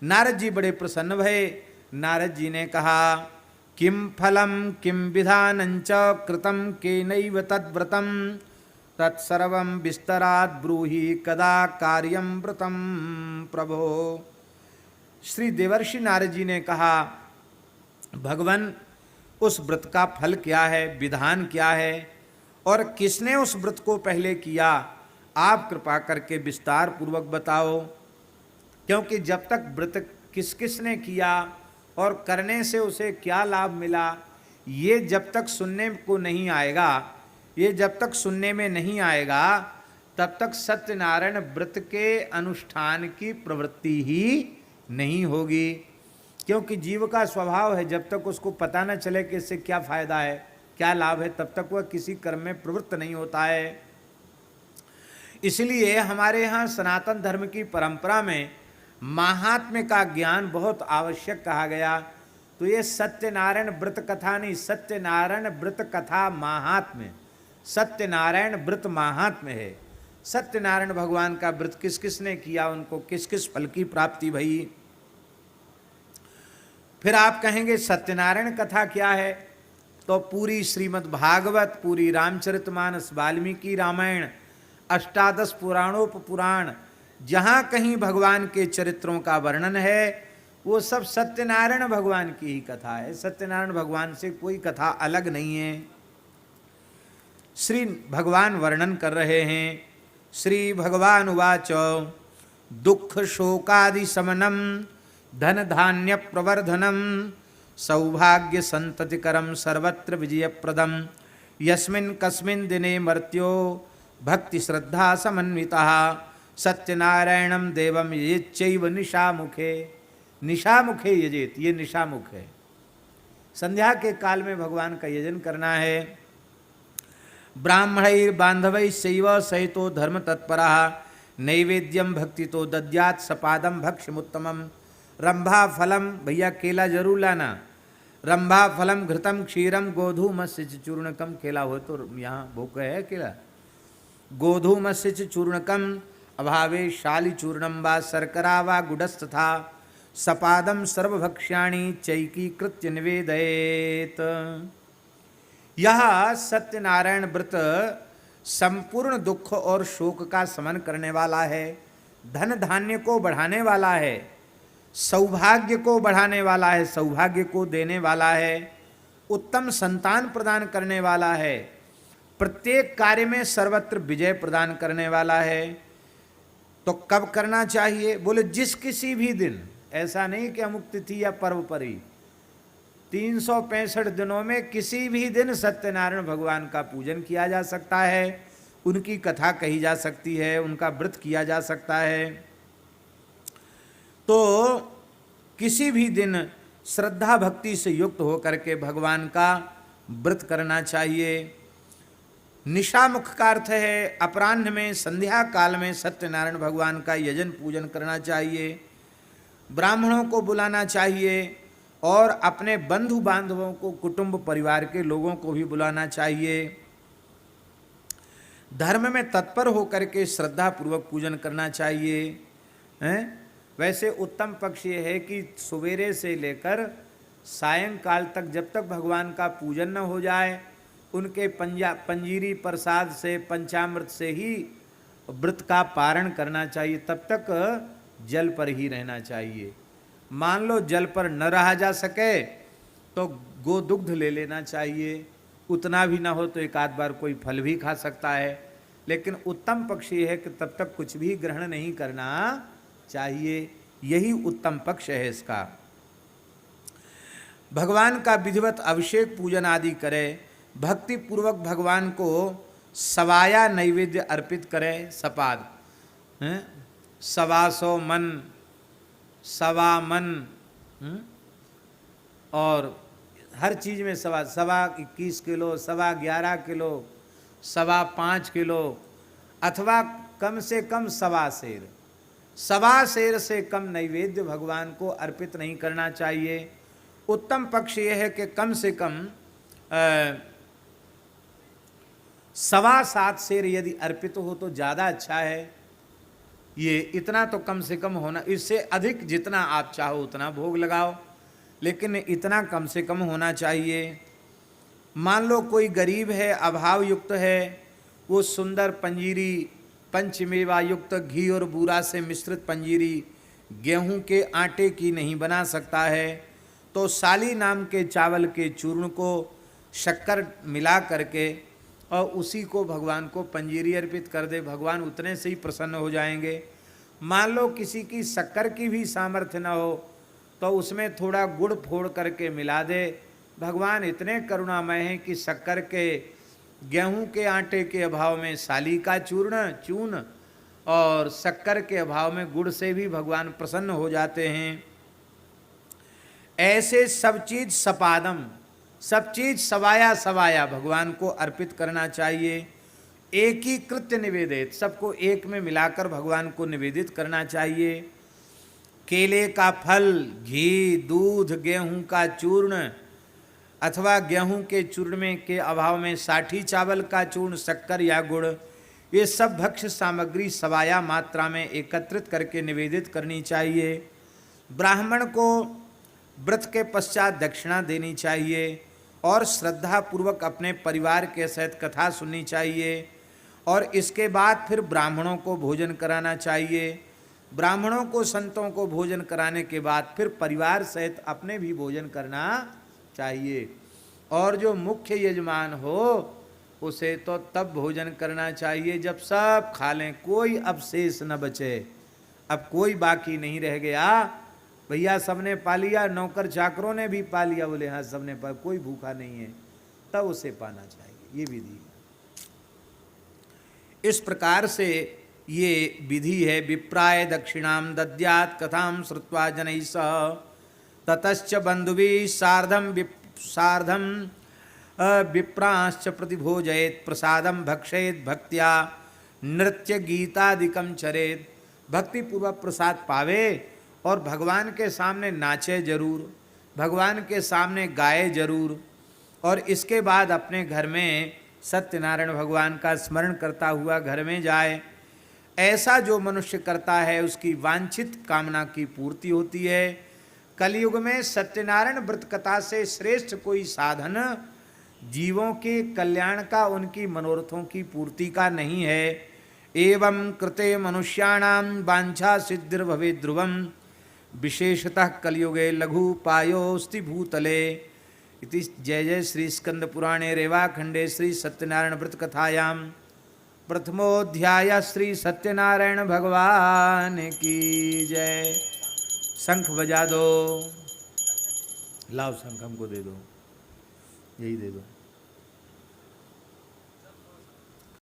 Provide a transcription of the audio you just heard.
नारद जी बड़े प्रसन्न भये। नारद जी ने कहा, किम फलम किम विधानंच कृतं केनैव तद्व्रतम तत्सर्वं विस्तरात् ब्रूहि कदा कार्यं व्रतम प्रभो। श्री देवर्षि नारद जी ने कहा, भगवान उस व्रत का फल क्या है, विधान क्या है, और किसने उस व्रत को पहले किया, आप कृपा करके विस्तार पूर्वक बताओ। क्योंकि जब तक व्रत किस किसने किया और करने से उसे क्या लाभ मिला, ये जब तक सुनने को नहीं आएगा, ये जब तक सुनने में नहीं आएगा, तब तक सत्यनारायण व्रत के अनुष्ठान की प्रवृत्ति ही नहीं होगी। क्योंकि जीव का स्वभाव है, जब तक उसको पता न चले कि इससे क्या फायदा है, क्या लाभ है, तब तक वह किसी कर्म में प्रवृत्त नहीं होता है। इसलिए हमारे यहाँ सनातन धर्म की परंपरा में महात्म्य का ज्ञान बहुत आवश्यक कहा गया। तो ये सत्यनारायण व्रत कथा नहीं, सत्यनारायण व्रत कथा महात्म्य, सत्यनारायण व्रत महात्म्य है। सत्यनारायण भगवान का व्रत किस किसने किया, उनको किस किस फल की प्राप्ति भई। फिर आप कहेंगे सत्यनारायण कथा क्या है, तो पूरी श्रीमद् भागवत, पूरी रामचरितमानस, वाल्मीकि रामायण, अष्टादश पुराणोपपुराण, जहाँ कहीं भगवान के चरित्रों का वर्णन है वो सब सत्यनारायण भगवान की ही कथा है। सत्यनारायण भगवान से कोई कथा अलग नहीं है। श्री भगवान वर्णन कर रहे हैं, श्री भगवान उवाच दुख शोकादि शमनम धन धान्य प्रवर्धनम सौभाग्य संततिकरम सर्वत्र विजयप्रदम यस्मिन् कस्मिन् दिने मर्त्यो भक्ति श्रद्धा समन्वितः सत्यनारायणम देवम यजेच्चैव निशामुखे। निशामुखे यजेत, ये निशामुख है। संध्या के काल में भगवान का यजन करना है। ब्राह्मणैर् बांधवैश्चैव सहितो धर्म तत्परः नैवेद्यम भक्ति तो दद्यात् सपादम भक्ष्यमुत्तमम। रंभा फलम, भैया केला जरूर लाना, रंभा फलम घृतम क्षीरम गोधूमस्य चूर्णकम। केला हो तो यहाँ भूख है केला। गोधूमस्य चूर्णकम अभावे शाली चूर्णम वा शर्करा वा गुडस्तथा सपादम सर्वभक्ष्याणि चैकीकृत्य निवेदयेत। यह सत्यनारायण व्रत संपूर्ण दुख और शोक का शमन करने वाला है, धन धान्य को बढ़ाने वाला है, सौभाग्य को बढ़ाने वाला है, सौभाग्य को देने वाला है, उत्तम संतान प्रदान करने वाला है, प्रत्येक कार्य में सर्वत्र विजय प्रदान करने वाला है। तो कब करना चाहिए, बोले जिस किसी भी दिन, ऐसा नहीं कि अमुक तिथि या पर्व पर ही, 365 दिनों में किसी भी दिन सत्यनारायण भगवान का पूजन किया जा सकता है, उनकी कथा कही जा सकती है, उनका व्रत किया जा सकता है। तो किसी भी दिन श्रद्धा भक्ति से युक्त होकर के भगवान का व्रत करना चाहिए। निशामुख का अर्थ है अपराह्न में, संध्या काल में सत्यनारायण भगवान का यजन पूजन करना चाहिए, ब्राह्मणों को बुलाना चाहिए और अपने बंधु बांधवों को, कुटुंब परिवार के लोगों को भी बुलाना चाहिए। धर्म में तत्पर होकर के श्रद्धा पूर्वक पूजन करना चाहिए। हैं? वैसे उत्तम पक्ष ये है कि सवेरे से लेकर सायंकाल तक जब तक भगवान का पूजन न हो जाए, उनके पंजीरी प्रसाद से, पंचामृत से ही व्रत का पारण करना चाहिए। तब तक जल पर ही रहना चाहिए। मान लो जल पर न रहा जा सके तो गोदुग्ध ले लेना चाहिए, उतना भी ना हो तो एक आध बार कोई फल भी खा सकता है। लेकिन उत्तम पक्ष ये है कि तब तक कुछ भी ग्रहण नहीं करना चाहिए, यही उत्तम पक्ष है इसका। भगवान का विधिवत अभिषेक पूजन आदि करे, भक्ति पूर्वक भगवान को सवाया नैवेद्य अर्पित करें। सपाद, 125 मन, 1.25 मन, और हर चीज़ में 21 किलो, 11.25 किलो, 5.25 किलो, अथवा कम से कम 1.25 सेर, 1.25 सेर से कम नैवेद्य भगवान को अर्पित नहीं करना चाहिए। उत्तम पक्ष यह है कि कम से कम 7.25 सेर यदि अर्पित हो तो ज़्यादा अच्छा है। ये इतना तो कम से कम होना, इससे अधिक जितना आप चाहो उतना भोग लगाओ, लेकिन इतना कम से कम होना चाहिए। मान लो कोई गरीब है, अभाव युक्त है, वो सुंदर पंजीरी, पंचमेवा युक्त घी और बूरा से मिश्रित पंजीरी गेहूं के आटे की नहीं बना सकता है, तो साली नाम के चावल के चूर्ण को शक्कर मिला करके और उसी को भगवान को पंजीरी अर्पित कर दे, भगवान उतने से ही प्रसन्न हो जाएंगे। मान लो किसी की शक्कर की भी सामर्थ्य न हो, तो उसमें थोड़ा गुड़ फोड़ करके मिला दे, भगवान इतने करुणामय हैं कि शक्कर के, गेहूं के आटे के अभाव में साली का चूर्ण और शक्कर के अभाव में गुड़ से भी भगवान प्रसन्न हो जाते हैं। ऐसे सब चीज सपादम, सब चीज सवाया सवाया भगवान को अर्पित करना चाहिए। एक ही कृत्य निवेदित, सबको एक में मिलाकर भगवान को निवेदित करना चाहिए। केले का फल, घी, दूध, गेहूं का चूर्ण अथवा गेहूं के चूर्ण में के अभाव में साठी चावल का चूर्ण, शक्कर या गुड़, ये सब भक्ष्य सामग्री सवाया मात्रा में एकत्रित करके निवेदित करनी चाहिए। ब्राह्मण को व्रत के पश्चात दक्षिणा देनी चाहिए और श्रद्धा पूर्वक अपने परिवार के सहित कथा सुननी चाहिए और इसके बाद फिर ब्राह्मणों को भोजन कराना चाहिए। ब्राह्मणों को, संतों को भोजन कराने के बाद फिर परिवार सहित अपने भी भोजन करना चाहिए। और जो मुख्य यजमान हो उसे तो तब भोजन करना चाहिए जब सब खा लें, कोई अवशेष न बचे। अब कोई बाकी नहीं रह गया, भैया सबने पा लिया, नौकर चाकरों ने भी पा लिया, बोले हाँ सबने पा, कोई भूखा नहीं है, तब उसे पाना चाहिए। ये विधि इस प्रकार से ये विधि है। विप्राय दक्षिणाम दद्यात् कथाम श्रुत्वा जनैः सह ततश्च बंधुभिः सार्धम विप्रांश्च प्रतिभोजयेत् प्रसादम भक्षयेत् भक्त्या नृत्य गीतादिकम चरेत्। भक्ति पूर्वक प्रसाद पावे और भगवान के सामने नाचे जरूर, भगवान के सामने गाए जरूर, और इसके बाद अपने घर में सत्यनारायण भगवान का स्मरण करता हुआ घर में जाए। ऐसा जो मनुष्य करता है उसकी वांछित कामना की पूर्ति होती है। कलयुग में सत्यनारायण व्रत कथा से श्रेष्ठ कोई साधन जीवों के कल्याण का, उनकी मनोरथों की पूर्ति का नहीं है। एवं कृते मनुष्याणाम वांछा सिद्धिर्भवे ध्रुवम विशेषतः कलयुगे लघुपायोस्ति भूतले। इति जय जय श्री स्कंद पुराणे रेवाखंडे श्री सत्यनारायण व्रत कथायां प्रथमोध्याय श्री सत्यनारायण भगवान की जय। शंख बजा दो, लाओ शंख हमको दे दो, यही दे दो।